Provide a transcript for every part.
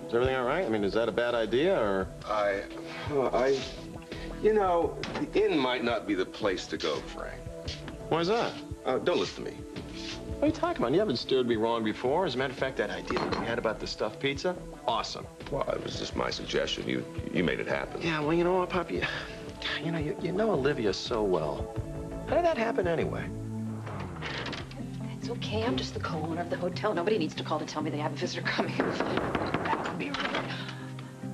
Is everything all right? I mean, is that a bad idea, or? You know, the inn might not be the place to go, Frank. Why is that? Don't listen to me. What are you talking about? You haven't steered me wrong before. As a matter of fact, that idea that we had about the stuffed pizza, awesome. Well, it was just my suggestion. You made it happen. Yeah, well, you know what, Poppy? You know Olivia so well. How did that happen anyway? It's okay. I'm just the co-owner of the hotel. Nobody needs to call to tell me they have a visitor coming. That would be rude.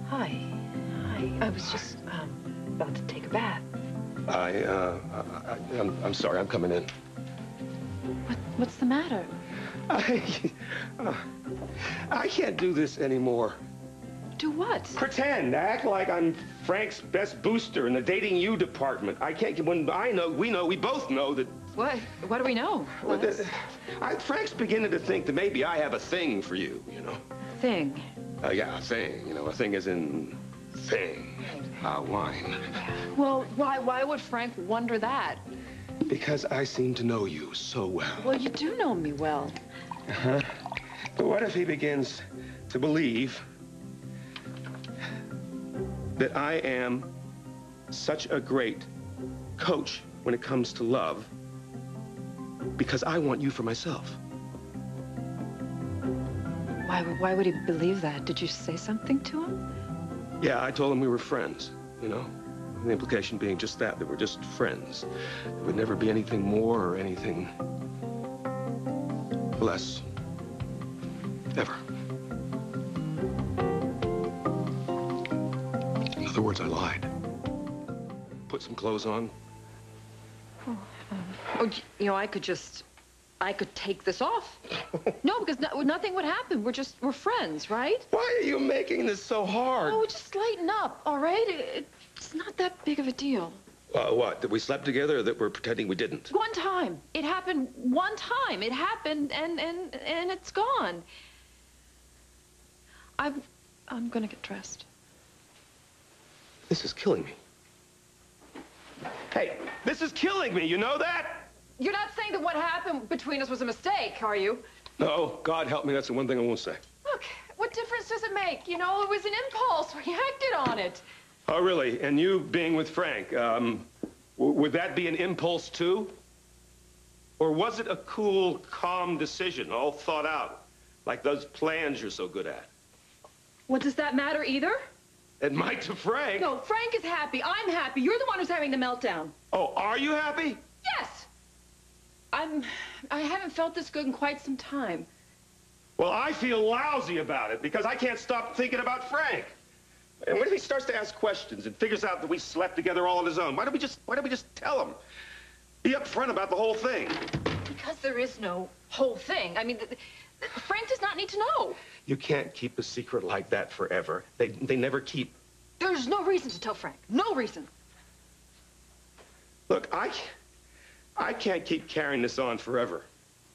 Hi. I was just about to take a bath. I'm sorry. I'm coming in. What's the matter? I can't do this anymore. Do what? Pretend. Act like I'm Frank's best booster in the dating you department. I can't. When we both know that. What? What do we know? Well, Frank's beginning to think that maybe I have a thing for you. You know. Thing. Yeah, a thing. You know, a thing as in thing. Wine. Well, why would Frank wonder that? Because I seem to know you so well. Well, you do know me well. Uh-huh. But what if he begins to believe that I am such a great coach when it comes to love because I want you for myself? Why would he believe that? Did you say something to him? Yeah, I told him we were friends, you know? The implication being just that we're just friends. There would never be anything more or anything less. Ever. In other words, I lied. Put some clothes on. I could take this off. No, because nothing would happen. We're friends, right? Why are you making this so hard? Oh, just lighten up, all right? It's not that big of a deal. What, that we slept together or that we're pretending we didn't? One time. It happened one time. It happened and it's gone. I'm gonna get dressed. This is killing me. Hey, this is killing me, you know that? You're not saying that what happened between us was a mistake, are you? No, God help me, that's the one thing I won't say. Look, what difference does it make? You know, it was an impulse. We acted on it. Oh, really? And you being with Frank, would that be an impulse too? Or was it a cool, calm decision, all thought out, like those plans you're so good at? What, does that matter either? It might to Frank. No, Frank is happy. I'm happy. You're the one who's having the meltdown. Oh, are you happy? Yes. I haven't felt this good in quite some time. Well, I feel lousy about it because I can't stop thinking about Frank. And what if he starts to ask questions and figures out that we slept together all on his own? Why don't we just tell him? Be upfront about the whole thing. Because there is no whole thing. I mean, Frank does not need to know. You can't keep a secret like that forever. They never keep. There's no reason to tell Frank. No reason. Look, I can't keep carrying this on forever.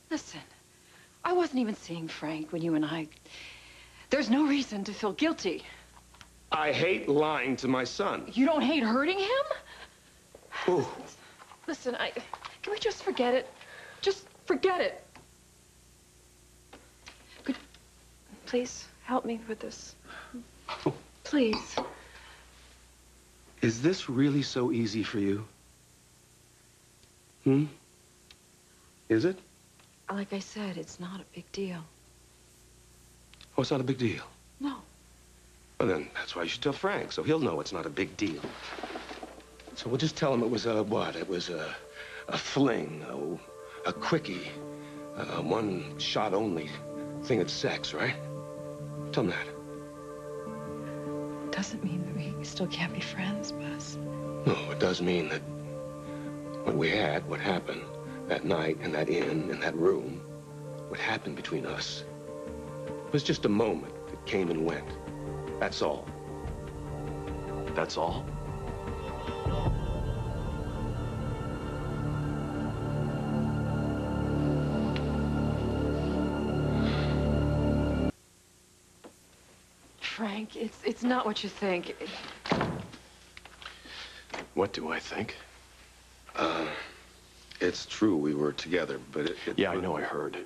Listen, I wasn't even seeing Frank when you and I... There's no reason to feel guilty. I hate lying to my son. You don't hate hurting him? Ooh. Listen, can we just forget it? Just forget it. Please, help me with this. Please. Is this really so easy for you? Is it? Like I said, it's not a big deal. Oh, it's not a big deal? No. Well, then, that's why you should tell Frank, so he'll know it's not a big deal. So we'll just tell him it was what? It was a fling, a quickie, one shot only thing of sex, right? Tell him that. Doesn't mean that we still can't be friends, Buzz. No, it does mean that what happened that night in that inn, in that room, what happened between us was just a moment that came and went. That's all. That's all? Frank, it's not what you think. What do I think? It's true we were together, but Yeah, I know, I heard.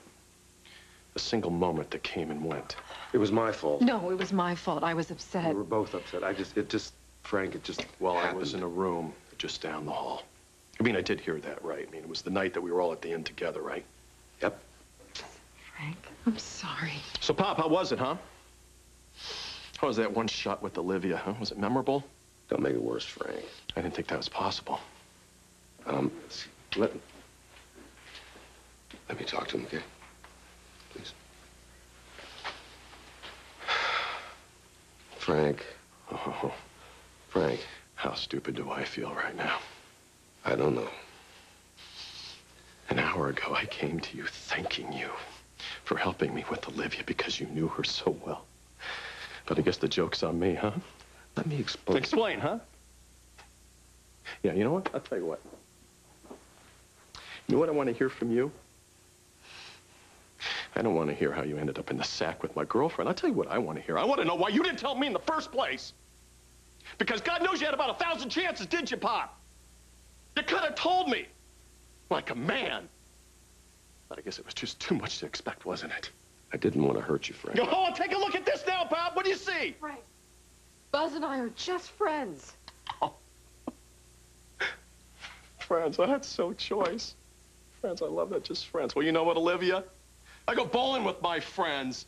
a single moment that came and went. It was my fault. No, it was my fault. I was upset. We were both upset. Frank, it just Well, happened. I was in a room just down the hall. I mean, I did hear that, right? I mean, it was the night that we were all at the inn together, right? Yep. Frank, I'm sorry. So, Pop, how was it, huh? How was that one shot with Olivia, huh? Was it memorable? Don't make it worse, Frank. I didn't think that was possible. Let me talk to him, okay? Please. Frank. Oh, Frank. how stupid do I feel right now? I don't know. An hour ago, I came to you thanking you for helping me with Olivia because you knew her so well. But I guess the joke's on me, huh? Let me explain. Explain, huh? Yeah, you know what? I'll tell you what. You know what I want to hear from you? I don't want to hear how you ended up in the sack with my girlfriend. I'll tell you what I want to hear. I want to know why you didn't tell me in the first place. Because God knows you had about 1,000 chances, didn't you, Pop? You could have told me. Like a man. But I guess it was just too much to expect, wasn't it? I didn't want to hurt you, Frank. Oh, take a look at this now, Pop. What do you see? Frank, Buzz and I are just friends. Oh. Friends, oh, that's so choice. Friends, I love that, just friends. Well, you know what, Olivia? I go bowling with my friends.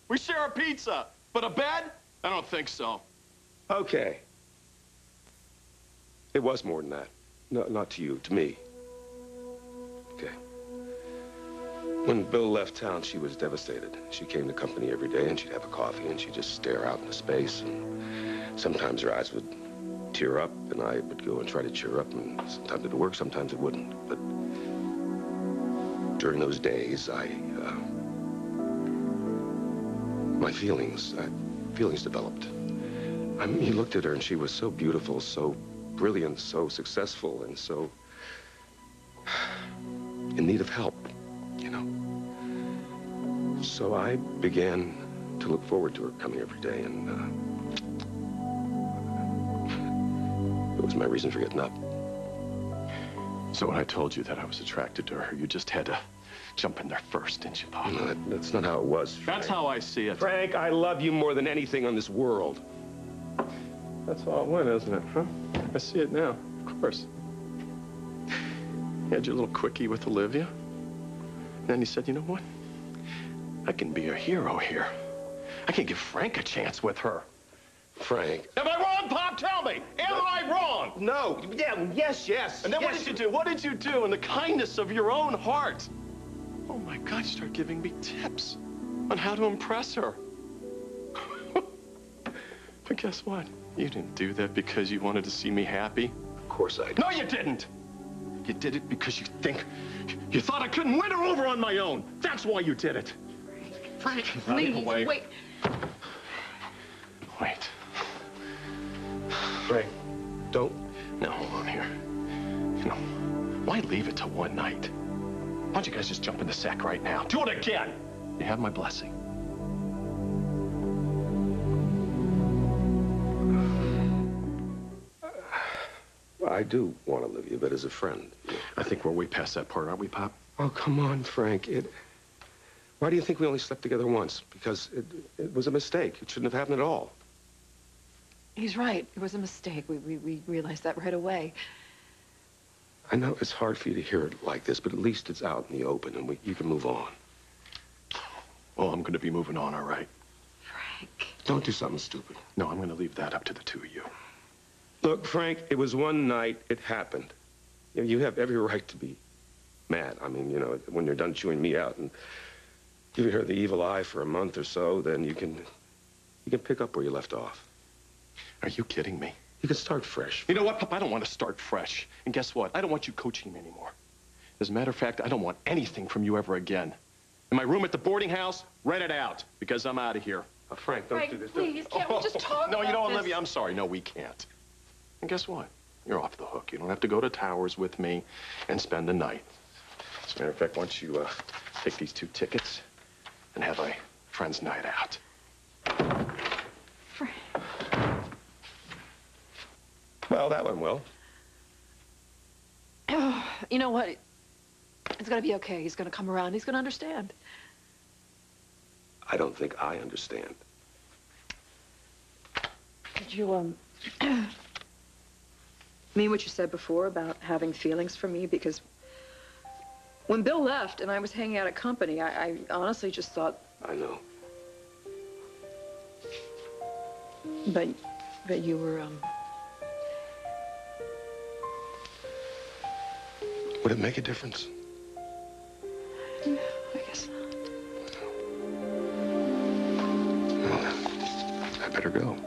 We share a pizza, but a bed? I don't think so. Okay. It was more than that. No, not to you, to me. Okay. When Bill left town, she was devastated. She came to company every day, and she'd have a coffee, and she'd just stare out into space, and sometimes her eyes would tear up, and I would go and try to cheer up, and sometimes it'd work, sometimes it wouldn't. But during those days, my feelings developed. I mean, he looked at her, and she was so beautiful, so brilliant, so successful, and so in need of help, you know. So I began to look forward to her coming every day, and it was my reason for getting up. So when I told you that I was attracted to her, you just had to jump in there first, didn't you, Pop? No, that's not how it was, Frank. That's how I see it. Frank, I love you more than anything on this world. That's all it went, isn't it, huh? I see it now, of course. You had your little quickie with Olivia. And then you said, you know what? I can be a hero here. I can give Frank a chance with her. Frank. Am I wrong, Pop? Tell me. Am I wrong? No. Yeah, yes. And then what did you do? What did you do in the kindness of your own heart? Oh, my God, you start giving me tips on how to impress her. But guess what? You didn't do that because you wanted to see me happy. Of course I did. No, you didn't. You did it because you thought I couldn't win her over on my own. That's why you did it. Frank, Running please, away. wait. Wait. Frank, don't. Now, hold on here. You know, why leave it to one night? Why don't you guys just jump in the sack right now? Do it again. You have my blessing. I do want Olivia, but as a friend. I think we're way past that part, aren't we, Pop? Oh, come on, Frank. Why do you think we only slept together once? Because it was a mistake. It shouldn't have happened at all. He's right. It was a mistake. We realized that right away. I know it's hard for you to hear it like this, but at least it's out in the open, and you can move on. Well, I'm going to be moving on, all right? Frank. Don't do something stupid. No, I'm going to leave that up to the two of you. Look, Frank, it was one night. It happened. You have every right to be mad. I mean, you know, when you're done chewing me out and giving her the evil eye for a month or so, then you can pick up where you left off. Are you kidding me? You can start fresh. You know what, Pop? I don't want to start fresh. And guess what? I don't want you coaching me anymore. As a matter of fact, I don't want anything from you ever again. In my room at the boarding house, rent it out, because I'm out of here. Frank, don't do this. Please, can't we just talk No, you know about what, this? Olivia? I'm sorry. No, we can't. And guess what? You're off the hook. You don't have to go to Towers with me and spend the night. As a matter of fact, why don't you take these 2 tickets and have a friend's night out? Frank. Well, that went well. Oh, you know what? It's gonna be okay. He's gonna come around. He's gonna understand. I don't think I understand. Did you, mean what you said before about having feelings for me? Because when Bill left and I was hanging out at company, I honestly just thought... I know. But you were, Would it make a difference? I guess not. Well, I better go.